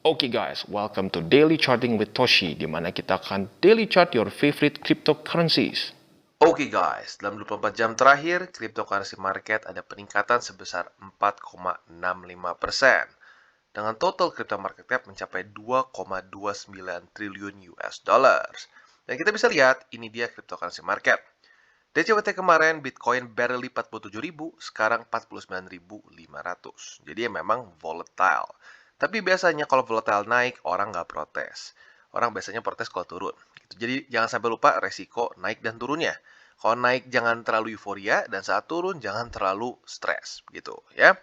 Oke guys, welcome to Daily Charting with Toshi, di mana kita akan daily chart your favorite cryptocurrencies. Oke guys, dalam 24 jam terakhir, cryptocurrency market ada peningkatan sebesar 4,65%. Dengan total crypto market cap mencapai 2,29 triliun US dollars. Dan kita bisa lihat, ini dia cryptocurrency market. DCWT kemarin Bitcoin barely 47.000, sekarang 49.500. Jadi ya memang volatile. Tapi biasanya kalau volatile naik, orang nggak protes. Orang biasanya protes kalau turun. Gitu. Jadi jangan sampai lupa resiko naik dan turunnya. Kalau naik jangan terlalu euforia, dan saat turun jangan terlalu stres. Gitu ya.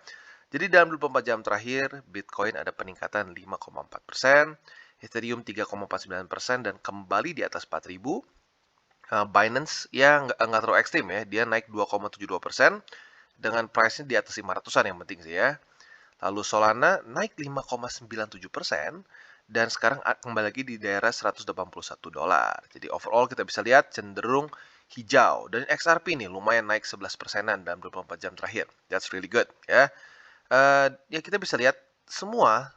Jadi dalam 24 jam terakhir, Bitcoin ada peningkatan 5,4%, Ethereum 3,49%, dan kembali di atas 4.000. Binance ya nggak terlalu ekstrim ya, dia naik 2,72% dengan price-nya di atas 500-an yang penting sih ya. Lalu Solana naik 5,97% dan sekarang kembali lagi di daerah $181. Jadi overall kita bisa lihat cenderung hijau. Dan XRP nih lumayan naik 11%-an dalam 24 jam terakhir. That's really good ya. Ya kita bisa lihat semua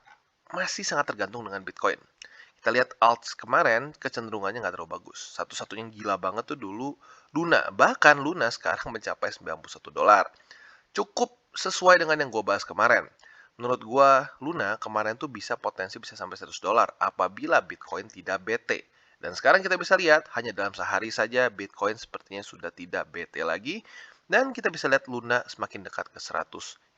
masih sangat tergantung dengan Bitcoin. Kita lihat alts kemarin kecenderungannya nggak terlalu bagus. Satu-satunya yang gila banget tuh dulu Luna. Bahkan Luna sekarang mencapai $91. Cukup sesuai dengan yang gue bahas kemarin. Menurut gue, Luna kemarin tuh potensi bisa sampai $100 apabila Bitcoin tidak BT. Dan sekarang kita bisa lihat, hanya dalam sehari saja Bitcoin sepertinya sudah tidak BT lagi. Dan kita bisa lihat Luna semakin dekat ke 100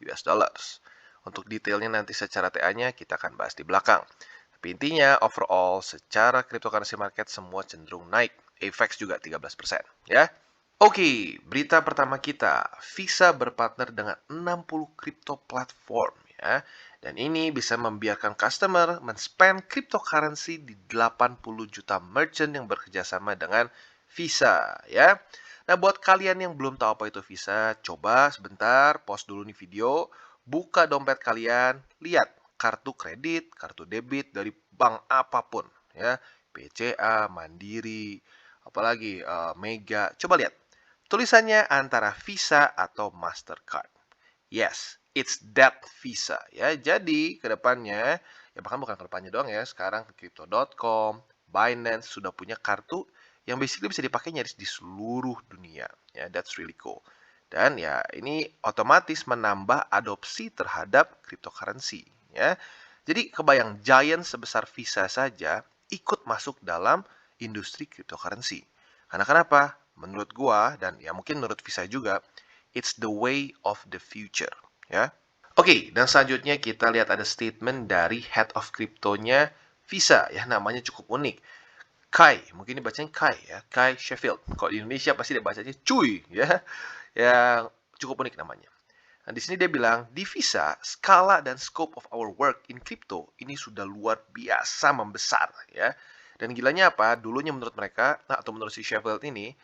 US dollars. Untuk detailnya nanti secara TA-nya kita akan bahas di belakang. Tapi intinya, overall, secara cryptocurrency market semua cenderung naik. AVAX juga 13%. Ya. Oke, berita pertama kita. Visa berpartner dengan 60 crypto platform. Ya. Dan ini bisa membiarkan customer men-spend cryptocurrency di 80 juta merchant yang bekerjasama dengan Visa. Ya. Nah, buat kalian yang belum tahu apa itu Visa, coba sebentar, pause dulu nih video, buka dompet kalian, lihat kartu kredit, kartu debit dari bank apapun ya, BCA, Mandiri, apalagi Mega. Coba lihat. Tulisannya antara Visa atau Mastercard. Yes, it's that Visa ya. Jadi kedepannya, ya bahkan bukan kedepannya doang ya, sekarang Crypto.com, Binance sudah punya kartu yang basically bisa dipakai nyaris di seluruh dunia. Ya, that's really cool. Dan ya ini otomatis menambah adopsi terhadap cryptocurrency ya. Jadi kebayang giant sebesar Visa saja ikut masuk dalam industri cryptocurrency. Karena kenapa? Menurut gua dan ya mungkin menurut Visa juga, it's the way of the future ya. Oke, dan selanjutnya kita lihat ada statement dari head of crypto-nya Visa ya, namanya cukup unik. Kai, mungkin dibacanya Kai ya, Kai Sheffield. Kalau di Indonesia pasti dibacanya Cuy ya. Yang cukup unik namanya. Nah, di sini dia bilang, di Visa, skala dan scope of our work in crypto ini sudah luar biasa membesar ya. Dan gilanya apa? Dulunya menurut mereka, atau menurut si Sheffield ini,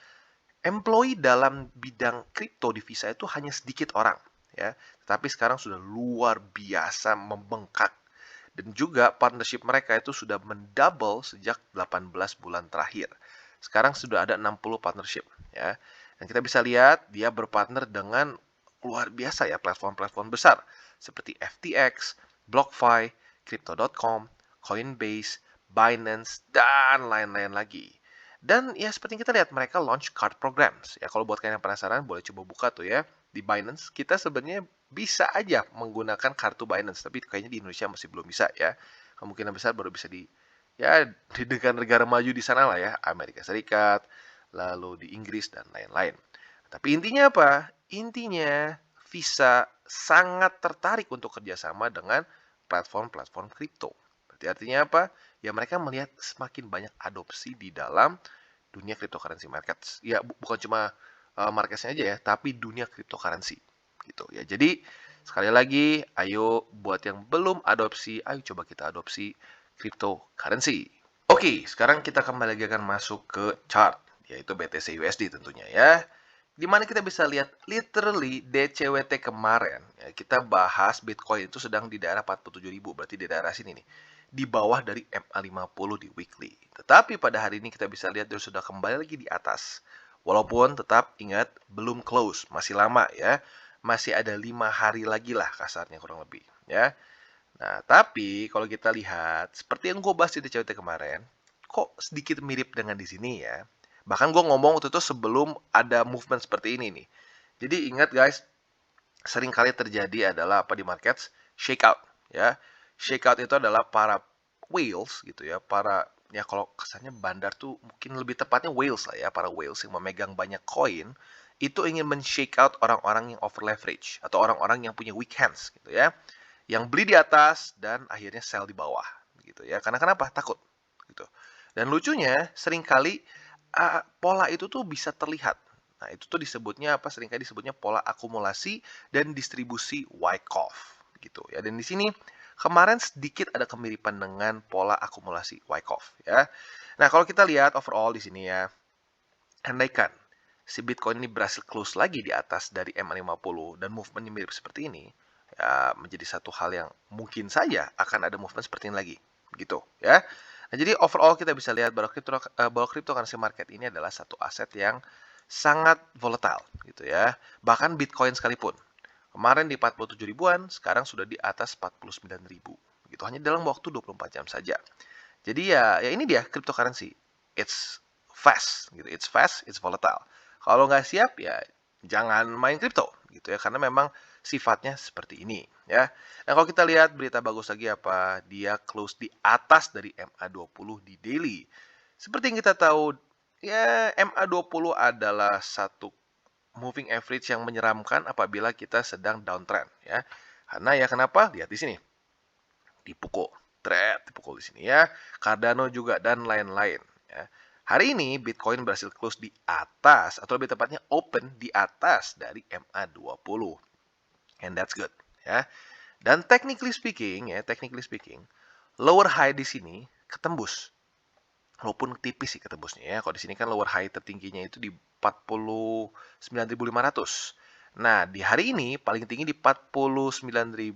employee dalam bidang kripto di Visa itu hanya sedikit orang ya. Tetapi sekarang sudah luar biasa membengkak. Dan juga partnership mereka itu sudah mendouble sejak 18 bulan terakhir. Sekarang sudah ada 60 partnership ya. Dan kita bisa lihat dia berpartner dengan luar biasa ya platform-platform besar seperti FTX, BlockFi, Crypto.com, Coinbase, Binance, dan lain-lain lagi. Dan ya seperti yang kita lihat mereka launch card programs. Ya kalau buat kalian yang penasaran boleh coba buka tuh ya. Di Binance kita sebenarnya bisa aja menggunakan kartu Binance, tapi kayaknya di Indonesia masih belum bisa ya. Kemungkinan besar baru bisa di negara-negara maju di sana lah ya, Amerika Serikat, lalu di Inggris dan lain-lain. Tapi intinya apa? Intinya Visa sangat tertarik untuk kerjasama dengan platform-platform kripto. Berarti artinya apa? Ya mereka melihat semakin banyak adopsi di dalam dunia cryptocurrency markets. Ya bukan cuma marketnya aja ya, tapi dunia cryptocurrency gitu ya. Jadi sekali lagi, ayo buat yang belum adopsi, ayo coba kita adopsi cryptocurrency. Oke, sekarang kita kembali lagi akan masuk ke chart, yaitu BTC USD tentunya ya. Dimana kita bisa lihat literally DCWT kemarin, ya, kita bahas Bitcoin itu sedang di daerah 47.000, berarti di daerah sini nih. Di bawah dari MA50 di weekly. Tetapi pada hari ini kita bisa lihat dia sudah kembali lagi di atas. Walaupun tetap ingat belum close, masih lama ya. Masih ada 5 hari lagi lah kasarnya kurang lebih ya. Nah, tapi kalau kita lihat, seperti yang gue bahas di DCWT kemarin, kok sedikit mirip dengan di sini ya. Bahkan gue ngomong waktu itu sebelum ada movement seperti ini nih. Jadi ingat guys, sering kali terjadi adalah apa di markets? Shakeout ya. Shakeout itu adalah para whales gitu ya, para ya kalau kesannya bandar tuh mungkin lebih tepatnya whales lah ya, para whales yang memegang banyak koin itu ingin men-shake out orang-orang yang over leverage atau orang-orang yang punya weak hands gitu ya, yang beli di atas dan akhirnya sell di bawah gitu ya. Karena kenapa? Takut gitu. Dan lucunya seringkali pola itu tuh bisa terlihat. Nah, itu tuh disebutnya apa? Seringkali disebutnya pola akumulasi dan distribusi Wyckoff gitu ya. Dan di sini kemarin sedikit ada kemiripan dengan pola akumulasi Wyckoff ya. Nah, kalau kita lihat overall di sini ya, andaikan si Bitcoin ini berhasil close lagi di atas dari MA50 dan movementnya mirip seperti ini, ya menjadi satu hal yang mungkin saja akan ada movement seperti ini lagi, gitu ya. Nah, jadi overall kita bisa lihat bahwa cryptocurrency market ini adalah satu aset yang sangat volatile, gitu ya. Bahkan Bitcoin sekalipun, kemarin di 47 ribuan, sekarang sudah di atas 49 ribu, gitu. Hanya dalam waktu 24 jam saja. Jadi ya ini dia cryptocurrency. It's fast gitu. It's fast, it's volatile. Kalau nggak siap ya jangan main crypto gitu ya, karena memang sifatnya seperti ini ya. Nah, kalau kita lihat berita bagus lagi apa? Dia close di atas dari MA20 di daily. Seperti yang kita tahu, ya MA20 adalah satu moving average yang menyeramkan apabila kita sedang downtrend ya. Karena ya kenapa? Lihat di sini dipukul, dipukul di sini ya, Cardano juga dan lain-lain ya. Hari ini Bitcoin berhasil close di atas atau lebih tepatnya open di atas dari MA20. And that's good ya. Dan technically speaking, lower high di sini ketembus. Walaupun tipis sih ketembusnya ya. Kalau di sini kan lower high tertingginya itu di 49.500. Nah, di hari ini paling tinggi di 49.000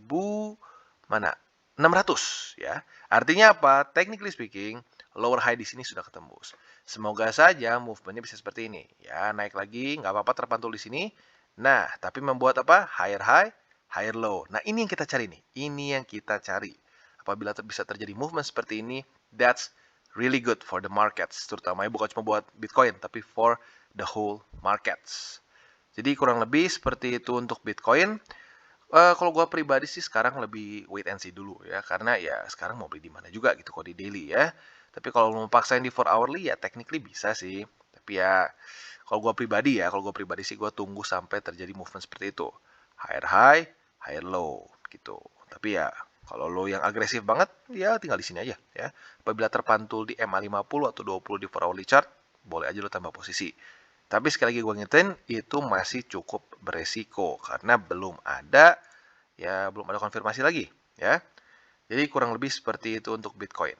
mana? 600 ya. Artinya apa? Technically speaking, lower high di sini sudah ketembus. Semoga saja movementnya bisa seperti ini. Ya, naik lagi, nggak apa-apa terpantul di sini. Nah, tapi membuat apa? Higher high, higher low. Nah, ini yang kita cari nih. Ini yang kita cari. Apabila bisa terjadi movement seperti ini, that's really good for the markets. Terutama bukan cuma buat Bitcoin, tapi for the whole markets. Jadi kurang lebih seperti itu untuk Bitcoin. Kalau gue pribadi sih sekarang lebih wait and see dulu ya, karena ya sekarang mau beli di mana juga gitu kalau di daily ya. Tapi kalau mau paksain di 4 hourly ya technically bisa sih. Tapi ya kalau gue pribadi sih gue tunggu sampai terjadi movement seperti itu. Higher high, higher low gitu. Tapi ya kalau lo yang agresif banget ya tinggal di sini aja ya. Apabila terpantul di MA50 atau 20 di 4 hourly chart, boleh aja lo tambah posisi. Tapi sekali lagi gue ngingetin, itu masih cukup beresiko karena belum ada konfirmasi lagi ya. Jadi kurang lebih seperti itu untuk Bitcoin.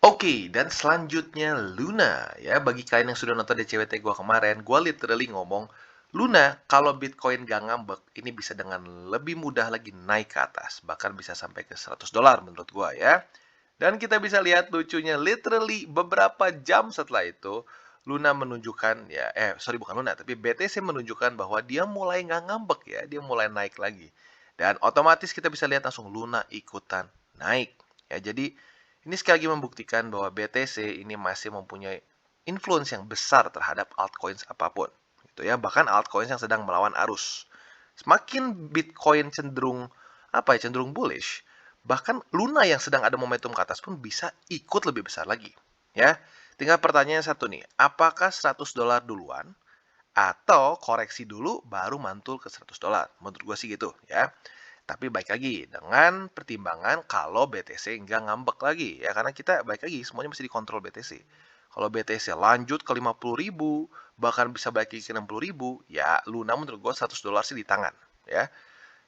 Oke, dan selanjutnya Luna ya. Bagi kalian yang sudah nonton DCWT gue kemarin, gue literally ngomong Luna kalau Bitcoin gak ngambek, ini bisa dengan lebih mudah lagi naik ke atas, bahkan bisa sampai ke $100 menurut gue ya. Dan kita bisa lihat lucunya literally beberapa jam setelah itu Luna menunjukkan bukan Luna tapi BTC menunjukkan bahwa dia mulai nggak ngambek ya, dia mulai naik lagi. Dan otomatis kita bisa lihat langsung Luna ikutan naik. Ya, jadi ini sekali lagi membuktikan bahwa BTC ini masih mempunyai influence yang besar terhadap altcoins apapun. Gitu ya, bahkan altcoins yang sedang melawan arus. Semakin Bitcoin cenderung bullish, bahkan Luna yang sedang ada momentum ke atas pun bisa ikut lebih besar lagi. Ya, tinggal pertanyaan satu nih, apakah $100 duluan atau koreksi dulu baru mantul ke $100? Menurut gue sih gitu ya. Tapi baik lagi dengan pertimbangan kalau BTC nggak ngambek lagi ya, karena kita baik lagi semuanya masih dikontrol BTC. Kalau BTC lanjut ke 50.000 bahkan bisa balik ke 60.000 ya Luna menurut gue $100 sih di tangan ya.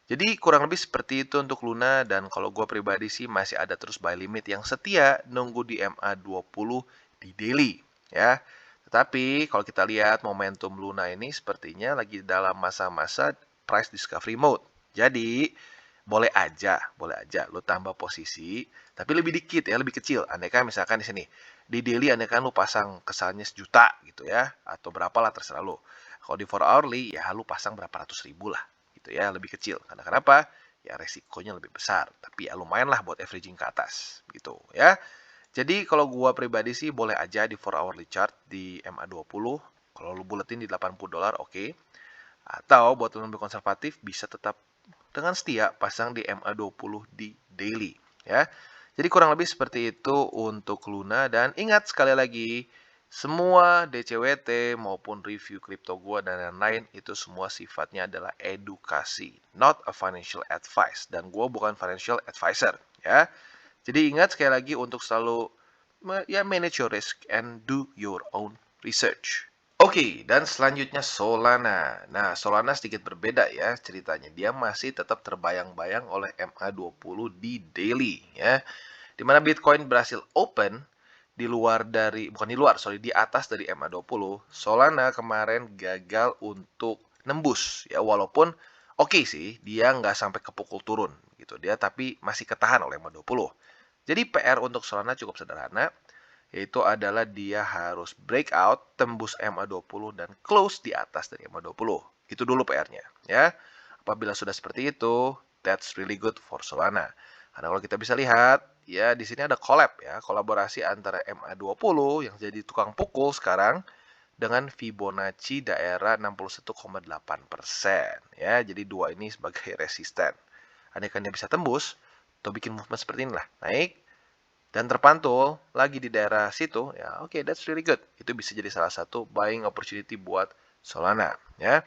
Jadi kurang lebih seperti itu untuk Luna, dan kalau gue pribadi sih masih ada terus buy limit yang setia nunggu di MA20 di daily ya. Tetapi kalau kita lihat momentum Luna ini sepertinya lagi dalam masa-masa price discovery mode. Jadi boleh aja lu tambah posisi, tapi lebih dikit ya, lebih kecil. Andaikan misalkan di sini di daily andaikan lu pasang kesannya 1 juta gitu ya, atau berapa lah terserah lu. Kalau di 4 hourly ya lu pasang berapa ratus ribu lah gitu ya, lebih kecil. Karena kenapa? ya resikonya lebih besar. Tapi ya lumayan lah buat averaging ke atas, gitu ya. Jadi kalau gua pribadi sih boleh aja di 4 hourly chart di MA20. Kalau lu buletin di $80, oke. Atau buat lu lebih konservatif bisa tetap dengan setia pasang di MA20 di daily ya. Jadi kurang lebih seperti itu untuk Luna, dan ingat sekali lagi semua DCWT maupun review kripto gua dan lain-lain itu semua sifatnya adalah edukasi, not a financial advice, dan gua bukan financial advisor ya. Jadi ingat sekali lagi untuk selalu ya manage your risk and do your own research. Oke, dan selanjutnya Solana. Nah, Solana sedikit berbeda ya ceritanya. Dia masih tetap terbayang-bayang oleh MA20 di daily ya. Dimana Bitcoin berhasil open di luar dari, bukan di luar, sorry, di atas dari MA20. Solana kemarin gagal untuk nembus ya, walaupun oke sih, dia nggak sampai kepukul turun gitu. Dia tapi masih ketahan oleh MA20. Jadi PR untuk Solana cukup sederhana, yaitu adalah dia harus breakout, tembus MA20 dan close di atas dari MA20. Itu dulu PR-nya ya. Apabila sudah seperti itu, that's really good for Solana. Karena kalau kita bisa lihat, ya di sini ada collab ya, kolaborasi antara MA20 yang jadi tukang pukul sekarang dengan Fibonacci daerah 61,8% ya. Jadi dua ini sebagai resisten. Andaikan dia bisa tembus atau bikin movement seperti inilah, naik dan terpantul lagi di daerah situ, ya oke, that's really good. Itu bisa jadi salah satu buying opportunity buat Solana, ya.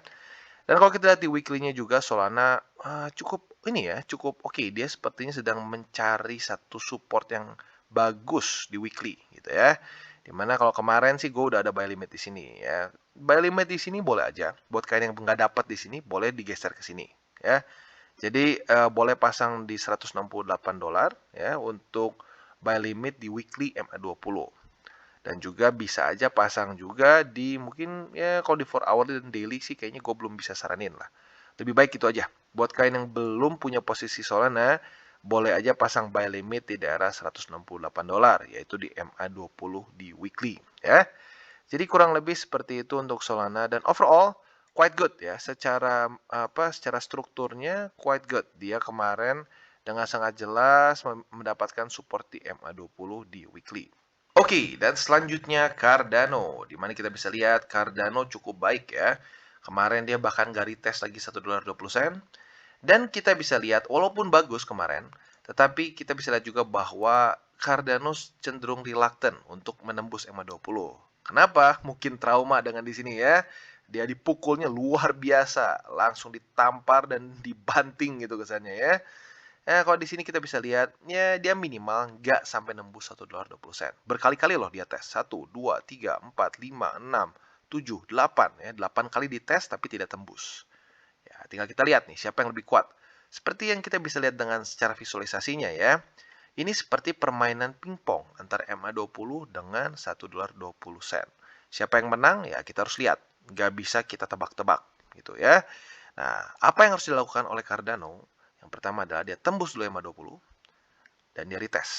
Dan kalau kita lihat di weekly-nya juga, Solana cukup ini ya, cukup oke. Dia sepertinya sedang mencari satu support yang bagus di weekly, gitu ya. Dimana kalau kemarin sih gue udah ada buy limit di sini, ya. Buy limit di sini boleh aja. Buat kalian yang nggak dapat di sini, boleh digeser ke sini, ya. Jadi boleh pasang di $168 ya untuk buy limit di weekly MA20. Dan juga bisa aja pasang juga di mungkin ya kalau di 4 hour dan daily sih kayaknya gue belum bisa saranin lah. Lebih baik itu aja. Buat kalian yang belum punya posisi Solana, boleh aja pasang buy limit di daerah $168 yaitu di MA20 di weekly ya. Jadi kurang lebih seperti itu untuk Solana, dan overall quite good ya. Secara strukturnya quite good. Dia kemarin dengan sangat jelas mendapatkan support di MA20 di weekly. Oke, dan selanjutnya Cardano, di mana kita bisa lihat Cardano cukup baik ya. Kemarin dia bahkan nggak retest lagi $1.20. Dan kita bisa lihat walaupun bagus kemarin, tetapi kita bisa lihat juga bahwa Cardano cenderung reluctant untuk menembus MA20. Kenapa? Mungkin trauma dengan di sini ya. Dia dipukulnya luar biasa, langsung ditampar dan dibanting gitu kesannya ya. Kalau di sini kita bisa lihat, ya dia minimal nggak sampai nembus $1.20. Berkali-kali loh dia tes. 1, 2, 3, 4, 5, 6, 7, 8. Ya, 8 kali dites tapi tidak tembus. Ya, tinggal kita lihat nih siapa yang lebih kuat. Seperti yang kita bisa lihat dengan secara visualisasinya ya. Ini seperti permainan pingpong antara MA20 dengan $1.20. Siapa yang menang ya kita harus lihat. Nggak bisa kita tebak-tebak gitu ya. Nah, apa yang harus dilakukan oleh Cardano? Yang pertama adalah dia tembus dulu MA20 dan dia retest.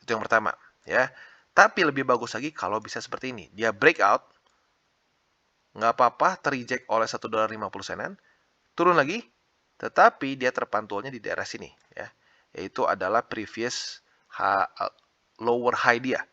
Itu yang pertama ya. Tapi lebih bagus lagi kalau bisa seperti ini. Dia breakout, nggak apa-apa terreject oleh $1.50, turun lagi, tetapi dia terpantulnya di daerah sini ya, yaitu adalah previous lower high dia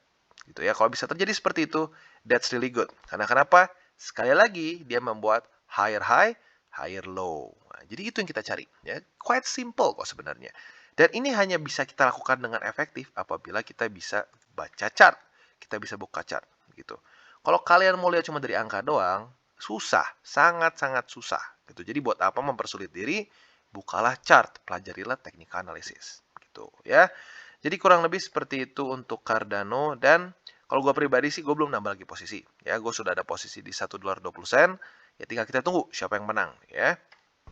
gitu ya. Kalau bisa terjadi seperti itu, that's really good. Karena kenapa? Sekali lagi dia membuat higher high, higher low. Nah, jadi itu yang kita cari ya. Quite simple kok sebenarnya. Dan ini hanya bisa kita lakukan dengan efektif apabila kita bisa baca chart, kita bisa buka chart gitu. Kalau kalian mau lihat cuma dari angka doang, susah, sangat-sangat susah gitu. Jadi buat apa mempersulit diri? Bukalah chart, pelajarilah teknik analisis gitu ya. Jadi kurang lebih seperti itu untuk Cardano, dan kalau gue pribadi sih gue belum nambah lagi posisi ya. Gue sudah ada posisi di $1.20. Ya tinggal kita tunggu siapa yang menang ya.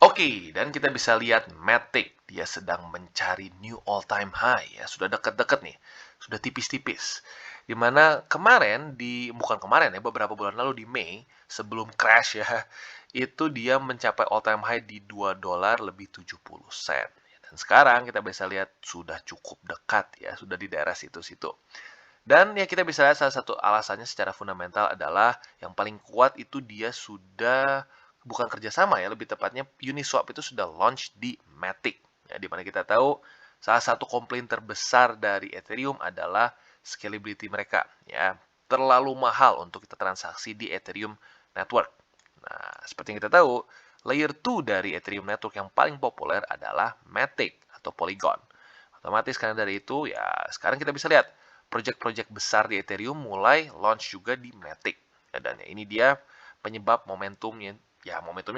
Oke, dan kita bisa lihat Matic, dia sedang mencari new all time high ya, sudah dekat-dekat nih, sudah tipis-tipis. Dimana kemarin bukan kemarin ya, beberapa bulan lalu di Mei sebelum crash ya, itu dia mencapai all time high di $2 lebih 70 sen. Dan sekarang kita bisa lihat sudah cukup dekat ya, sudah di daerah situ-situ. Dan ya kita bisa lihat salah satu alasannya secara fundamental adalah yang paling kuat itu dia sudah bukan kerjasama ya, lebih tepatnya Uniswap itu sudah launch di Matic Ya, di mana kita tahu salah satu komplain terbesar dari Ethereum adalah scalability mereka. Ya, terlalu mahal untuk kita transaksi di Ethereum Network. Nah, seperti yang kita tahu, layer 2 dari Ethereum Network yang paling populer adalah Matic atau Polygon. Otomatis karena dari itu, ya sekarang kita bisa lihat project-project besar di Ethereum mulai launch juga di Matic. Ya, dan ini dia penyebab momentumnya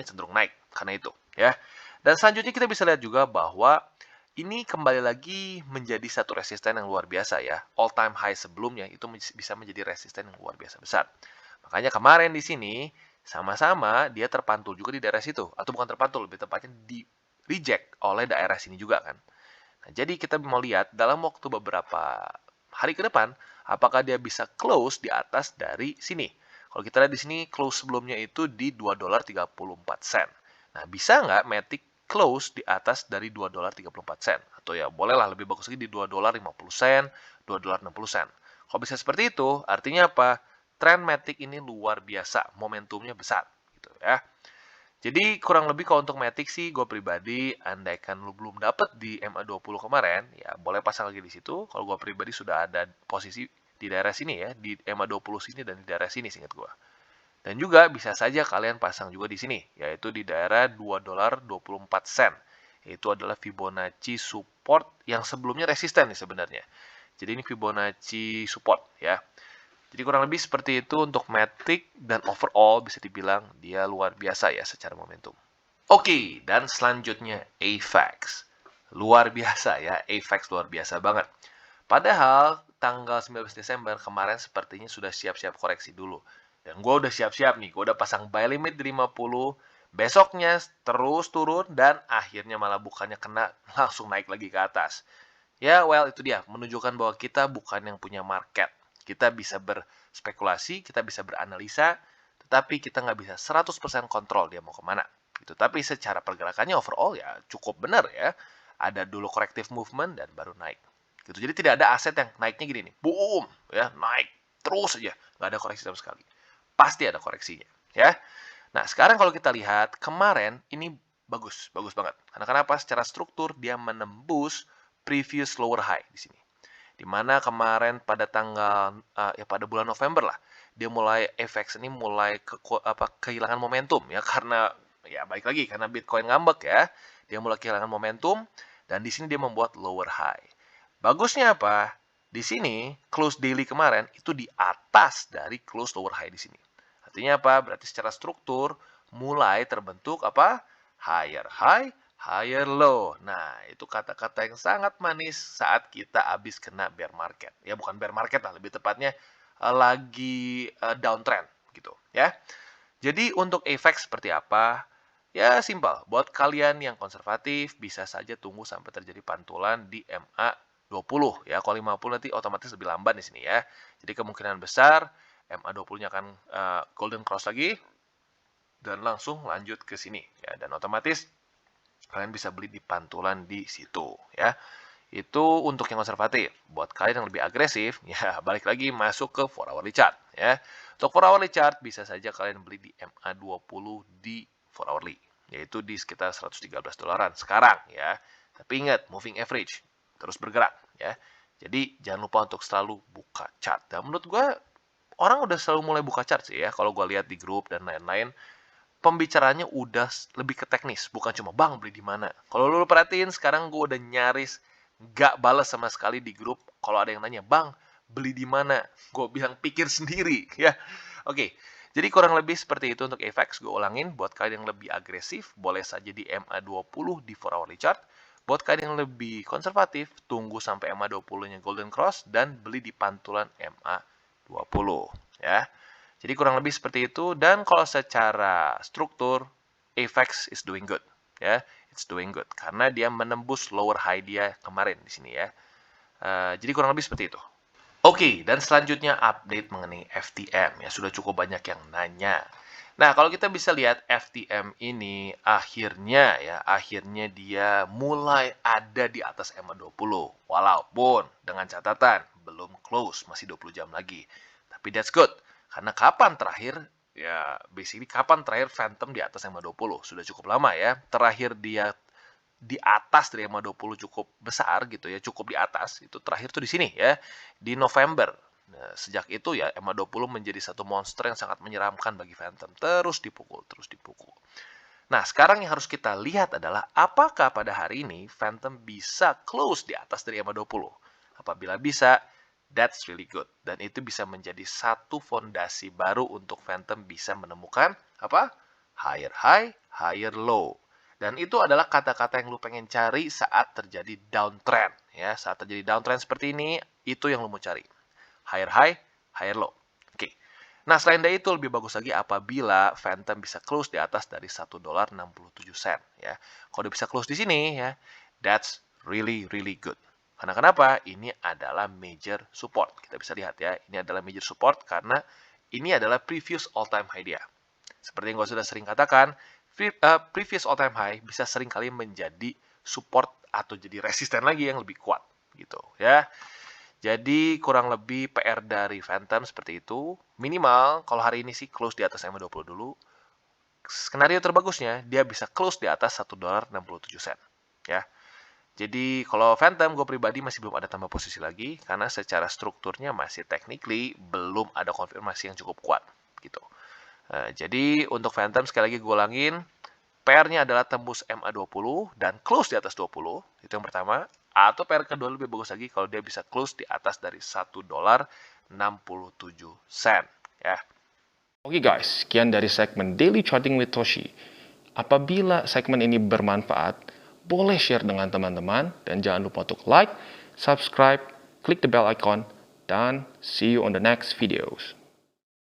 cenderung naik karena itu, ya. Dan selanjutnya kita bisa lihat juga bahwa ini kembali lagi menjadi satu resisten yang luar biasa ya. All time high sebelumnya itu bisa menjadi resisten yang luar biasa besar. Makanya kemarin di sini sama-sama dia terpantul juga di daerah situ, atau bukan terpantul, lebih tepatnya di reject oleh daerah sini juga kan. Nah, jadi kita mau lihat dalam waktu beberapa hari ke depan, apakah dia bisa close di atas dari sini. Kalau kita lihat di sini, close sebelumnya itu di $2.34. Nah, bisa nggak Matic close di atas dari $2.34? Atau ya bolehlah lebih bagus lagi di $2.50, $2.60. Kalau bisa seperti itu, artinya apa? Trend Matic ini luar biasa, momentumnya besar. Gitu ya. Jadi kurang lebih kalau untuk Matic sih gue pribadi, andaikan lu belum dapet di MA20 kemarin, ya boleh pasang lagi di situ. Kalau gue pribadi sudah ada posisi di daerah sini ya, di MA20 sini dan di daerah sini seingat gue. Dan juga bisa saja kalian pasang juga di sini, yaitu di daerah $2.24. Itu adalah Fibonacci support yang sebelumnya resisten nih sebenarnya. Jadi ini Fibonacci support ya. Jadi kurang lebih seperti itu untuk Matic dan overall bisa dibilang dia luar biasa ya secara momentum. Oke, dan selanjutnya AVAX. Luar biasa ya, AVAX luar biasa banget. Padahal tanggal 19 Desember kemarin sepertinya sudah siap-siap koreksi dulu. Dan gue udah siap-siap nih, gue udah pasang buy limit di 50, besoknya terus turun dan akhirnya malah bukannya kena langsung naik lagi ke atas. Ya, well itu dia, menunjukkan bahwa kita bukan yang punya market. Kita bisa berspekulasi, kita bisa beranalisa, tetapi kita nggak bisa 100% kontrol dia mau kemana. Gitu. Tapi secara pergerakannya overall ya cukup benar ya. Ada dulu corrective movement dan baru naik. Gitu. Jadi tidak ada aset yang naiknya gini nih, boom, ya naik terus aja, nggak ada koreksi sama sekali. Pasti ada koreksinya, ya. Nah, sekarang kalau kita lihat kemarin ini bagus, bagus banget. Karena kenapa? Secara struktur dia menembus previous lower high di sini. Dimana kemarin pada tanggal pada bulan November lah, dia mulai FX ini mulai kehilangan momentum ya karena ya baik lagi karena Bitcoin ngambek ya. Dia mulai kehilangan momentum dan di sini dia membuat lower high. Bagusnya apa? Di sini close daily kemarin itu di atas dari close lower high di sini. Artinya apa? Berarti secara struktur mulai terbentuk apa? Higher high, higher low. Nah, itu kata-kata yang sangat manis saat kita habis kena bear market. Ya, bukan bear market lah, lebih tepatnya lagi downtrend gitu, ya. Jadi untuk efek seperti apa? Ya, simpel. Buat kalian yang konservatif, bisa saja tunggu sampai terjadi pantulan di MA20 ya. Kalau 50 nanti otomatis lebih lamban di sini ya. Jadi kemungkinan besar MA20-nya akan golden cross lagi dan langsung lanjut ke sini ya. Dan otomatis kalian bisa beli di pantulan di situ ya. Itu untuk yang konservatif. Buat kalian yang lebih agresif, ya balik lagi masuk ke 4 hourly chart ya. Untuk 4 hourly chart bisa saja kalian beli di MA20 di 4 hourly, yaitu di sekitar $113 sekarang ya. Tapi ingat, moving average terus bergerak ya. Jadi jangan lupa untuk selalu buka chart. Dan menurut gue orang udah selalu mulai buka chart sih ya. Kalau gue lihat di grup dan lain-lain, pembicaranya udah lebih ke teknis, bukan cuma bang beli di mana. Kalau lu perhatiin sekarang gue udah nyaris nggak balas sama sekali di grup kalau ada yang nanya, bang beli di mana? Gue bilang pikir sendiri ya. Oke, jadi kurang lebih seperti itu untuk FX. Gue ulangin, buat kalian yang lebih agresif boleh saja di MA20 di 4 hourly chart. Buat kalian yang lebih konservatif, tunggu sampai MA20-nya golden cross dan beli di pantulan MA20 ya. Jadi kurang lebih seperti itu, dan kalau secara struktur AVAX is doing good ya, it's doing good karena dia menembus lower high dia kemarin di sini ya. Jadi kurang lebih seperti itu. Oke, dan selanjutnya update mengenai FTM ya, sudah cukup banyak yang nanya. Nah, kalau kita bisa lihat FTM ini akhirnya dia mulai ada di atas MA20 walaupun dengan catatan belum close, masih 20 jam lagi. Tapi that's good. Karena kapan terakhir, ya basically kapan terakhir Phantom di atas MA20? Sudah cukup lama ya. Terakhir dia di atas dari EMA20 cukup besar gitu ya, cukup di atas, itu terakhir tuh di sini ya, di November. Nah, sejak itu ya EMA20 menjadi satu monster yang sangat menyeramkan bagi Phantom, terus dipukul, terus dipukul. Nah, sekarang yang harus kita lihat adalah apakah pada hari ini Phantom bisa close di atas dari EMA20. Apabila bisa, that's really good. Dan itu bisa menjadi satu fondasi baru untuk Phantom bisa menemukan apa? Higher high, higher low. Dan itu adalah kata-kata yang lu pengen cari saat terjadi downtrend. Ya, saat terjadi downtrend seperti ini, itu yang lu mau cari. Higher high, higher low. Oke. Nah, selain dari itu lebih bagus lagi apabila Phantom bisa close di atas dari $1.67 ya. Kalau dia bisa close di sini ya, that's really really good. Karena kenapa? Ini adalah major support. Kita bisa lihat ya, ini adalah major support karena ini adalah previous all time high dia. Seperti yang gue sudah sering katakan, previous all time high bisa sering kali menjadi support atau jadi resisten lagi yang lebih kuat gitu ya. Jadi kurang lebih PR dari Phantom seperti itu. Minimal kalau hari ini sih close di atas EMA20 dulu. Skenario terbagusnya dia bisa close di atas $1.67 ya. Jadi kalau Phantom gue pribadi masih belum ada tambah posisi lagi karena secara strukturnya masih technically belum ada konfirmasi yang cukup kuat gitu. Jadi untuk Phantom sekali lagi gue ulangin, PR-nya adalah tembus MA20 dan close di atas 20, itu yang pertama. Atau PR kedua lebih bagus lagi kalau dia bisa close di atas dari $1.67 ya. Oke guys, sekian dari segmen Daily Charting with Toshi. Apabila segmen ini bermanfaat, boleh share dengan teman-teman dan jangan lupa untuk like, subscribe, klik the bell icon, dan see you on the next videos.